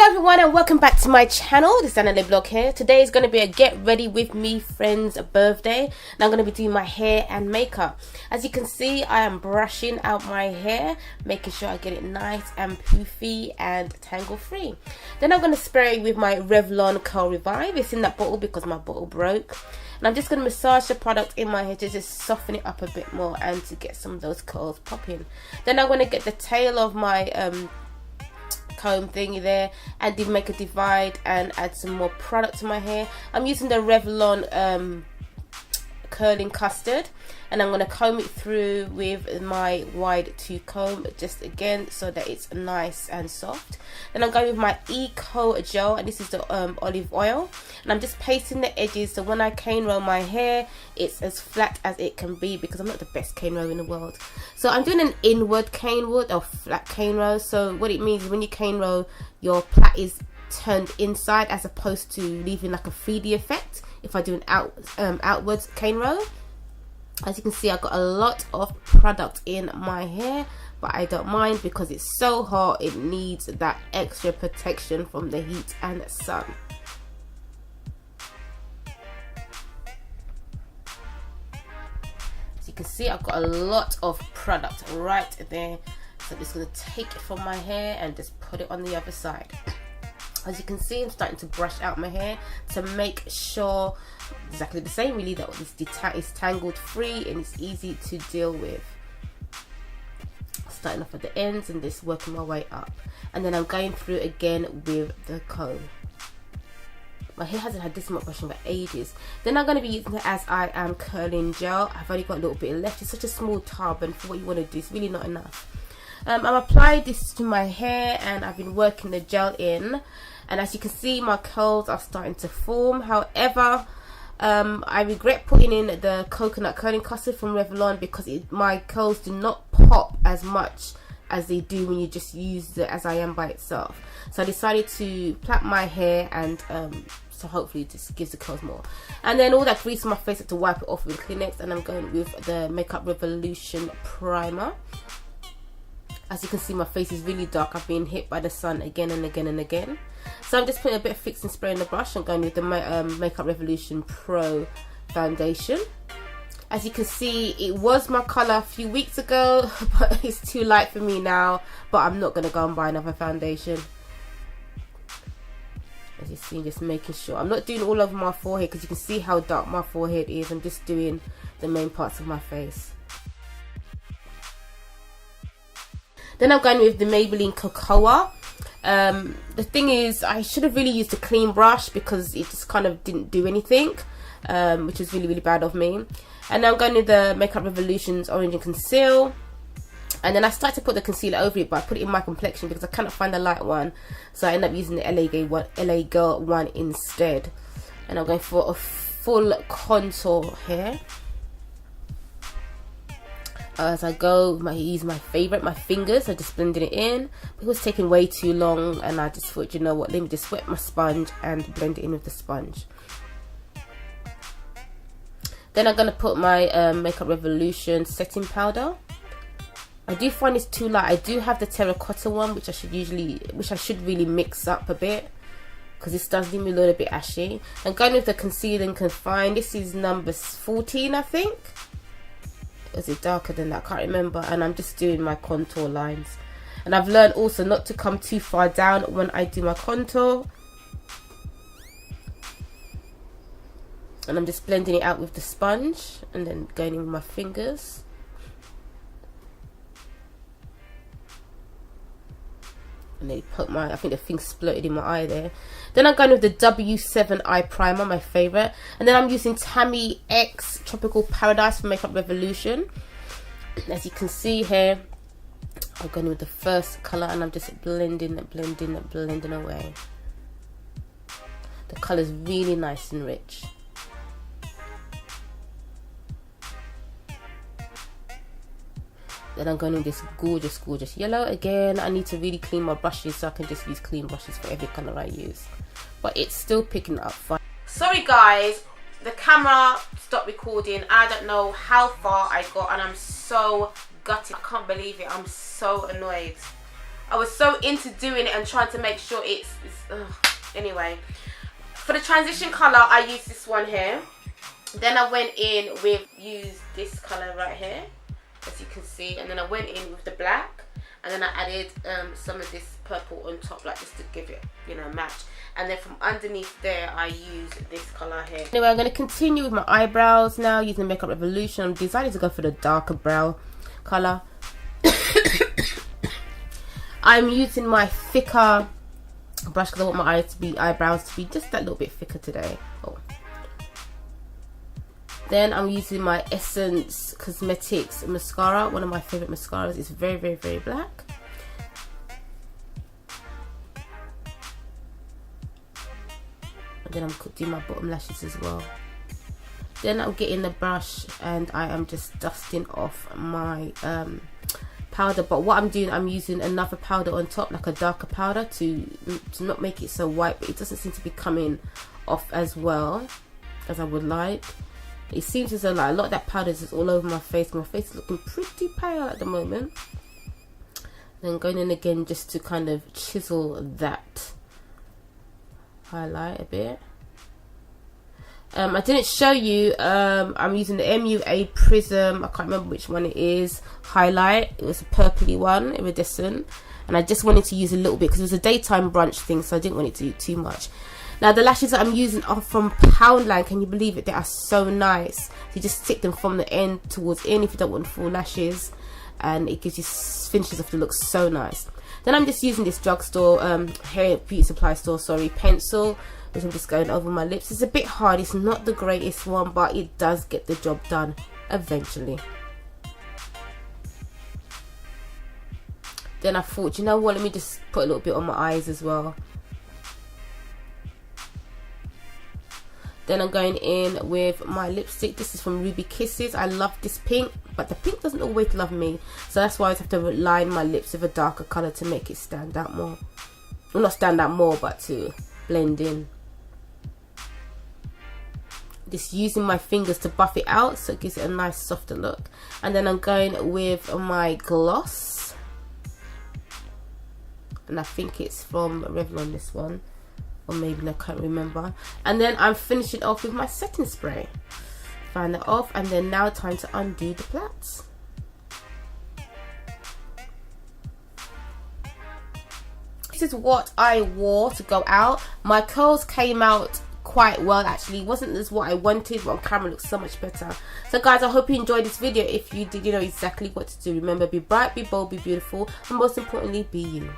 Hello everyone and welcome back to my channel. This is Anna Vlog here. Today is going to be a get ready with me friend's birthday and I'm going to be doing my hair and makeup. As you can see, I am brushing out my hair, making sure I get it nice and poofy and tangle free. Then I'm going to spray it with my Revlon Curl Revive. It's in that bottle because my bottle broke. And I'm just going to massage the product in my hair to just soften it up a bit more and to get some of those curls popping. Then I'm going to get the tail of my comb thingy there and then make a divide and add some more product to my hair. I'm using the Revlon curling custard and I'm going to comb it through with my wide tooth comb just again so that it's nice and soft. Then I'm going with my Eco gel and this is the olive oil and I'm just pasting the edges so when I cane roll my hair it's as flat as it can be because I'm not the best cane roller in the world. So I'm doing an inward cane roll or flat cane roll. So what it means is when you cane roll your plait is turned inside as opposed to leaving like a 3D effect if I do an outwards cane roll. As you can see, I've got a lot of product in my hair, but I don't mind because it's so hot. It needs that extra protection from the heat and the sun. As you can see, I've got a lot of product right there. So I'm just going to take it from my hair and just put it on the other side. As you can see, I'm starting to brush out my hair to make sure exactly the same really that it's tangled free and it's easy to deal with. Starting off at the ends and just working my way up, and then I'm going through again with the comb. My hair hasn't had this much brushing for ages. Then I'm going to be using it as I am curling gel. I've only got a little bit left. It's such a small tub and for what you want to do it's really not enough. I've applied this to my hair and I've been working the gel in, and as you can see my curls are starting to form. However, I regret putting in the coconut curling custard from Revlon because my curls do not pop as much as they do when you just use the As I Am by itself. So I decided to plait my hair and so hopefully this gives the curls more. And then all that grease on my face, I have to wipe it off with Kleenex, and I'm going with the Makeup Revolution primer. As you can see, my face is really dark. I've been hit by the sun again and again and again. So I'm just putting a bit of fixing spray in the brush and going with the Makeup Revolution Pro foundation. As you can see, it was my colour a few weeks ago, but it's too light for me now. But I'm not going to go and buy another foundation. As you see, just making sure. I'm not doing all over my forehead because you can see how dark my forehead is. I'm just doing the main parts of my face. Then I'm going with the Maybelline Cocoa. The thing is, I should have really used a clean brush because it just kind of didn't do anything, which is really, really bad of me. And now I'm going with the Makeup Revolution's Orange and Conceal. And then I started to put the concealer over it, but I put it in my complexion because I cannot find the light one. So I end up using the LA Girl one instead. And I'm going for a full contour here. As I go, I use my favourite, my fingers. I just blended it in. It was taking way too long and I just thought, you know what, let me just wet my sponge and blend it in with the sponge. Then I'm going to put my Makeup Revolution setting powder. I do find it's too light. I do have the terracotta one which I should really mix up a bit because this does leave me a little bit ashy. I'm going with the Conceal and Confine. This is number 14 I think. Is it darker than that? I can't remember. And I'm just doing my contour lines. And I've learned also not to come too far down when I do my contour. And I'm just blending it out with the sponge and then going in with my fingers. And they put I think the thing spluttered in my eye there. Then I'm going with the W7 eye primer, my favourite. And then I'm using Tammy X Tropical Paradise from Makeup Revolution. As you can see here, I'm going with the first colour and I'm just blending away. The colour is really nice and rich. Then I'm going in this gorgeous, gorgeous yellow. Again, I need to really clean my brushes so I can just use clean brushes for every colour I use. But it's still picking up fine. Sorry guys, the camera stopped recording. I don't know how far I got and I'm so gutted. I can't believe it. I'm so annoyed. I was so into doing it and trying to make sure it's anyway. For the transition colour, I used this one here. Then I went in with, used this colour right here, as you can see. And then I went in with the black. And then I added some of this purple on top, like just to give it, you know, match. And then from underneath there, I use this colour here. Anyway, I'm going to continue with my eyebrows now, using Makeup Revolution. I'm deciding to go for the darker brow colour. I'm using my thicker brush because I want my eyebrows to be just that little bit thicker today. Oh. Then I'm using my Essence Cosmetics mascara, one of my favourite mascaras. It's very, very, very black. And then I'm doing my bottom lashes as well. Then I'm getting the brush and I am just dusting off my powder. But what I'm doing, I'm using another powder on top, like a darker powder, to not make it so white, but it doesn't seem to be coming off as well as I would like. It seems as though like a lot of that powder is just all over my face. My face is looking pretty pale at the moment. Then going in again just to kind of chisel that highlight a bit. I didn't show you, I'm using the MUA Prism, I can't remember which one it is, highlight. It was a purpley one, iridescent, and I just wanted to use a little bit because it was a daytime brunch thing, so I didn't want it to do too much. Now the lashes that I'm using are from Poundland. Can you believe it? They are so nice. So you just stick them from the end towards in if you don't want full lashes, and it gives you finishes off the look so nice. Then I'm just using this drugstore hair beauty supply store, sorry, pencil, which I'm just going over my lips. It's a bit hard. It's not the greatest one, but it does get the job done eventually. Then I thought, you know what? Let me just put a little bit on my eyes as well. Then I'm going in with my lipstick. This is from Ruby Kisses. I love this pink, but the pink doesn't always love me. So that's why I have to line my lips with a darker colour to make it stand out more. Well, not stand out more, but to blend in. Just using my fingers to buff it out so it gives it a nice softer look. And then I'm going with my gloss. And I think it's from Revlon, this one. Or maybe I can't remember. And then I'm finishing off with my setting spray. Find that off, and then now time to undo the plaits. This is what I wore to go out. My curls came out quite well actually. It wasn't as what I wanted, but on camera looks so much better. So guys, I hope you enjoyed this video. If you did, you know exactly what to do. Remember, be bright, be bold, be beautiful, and most importantly, be you.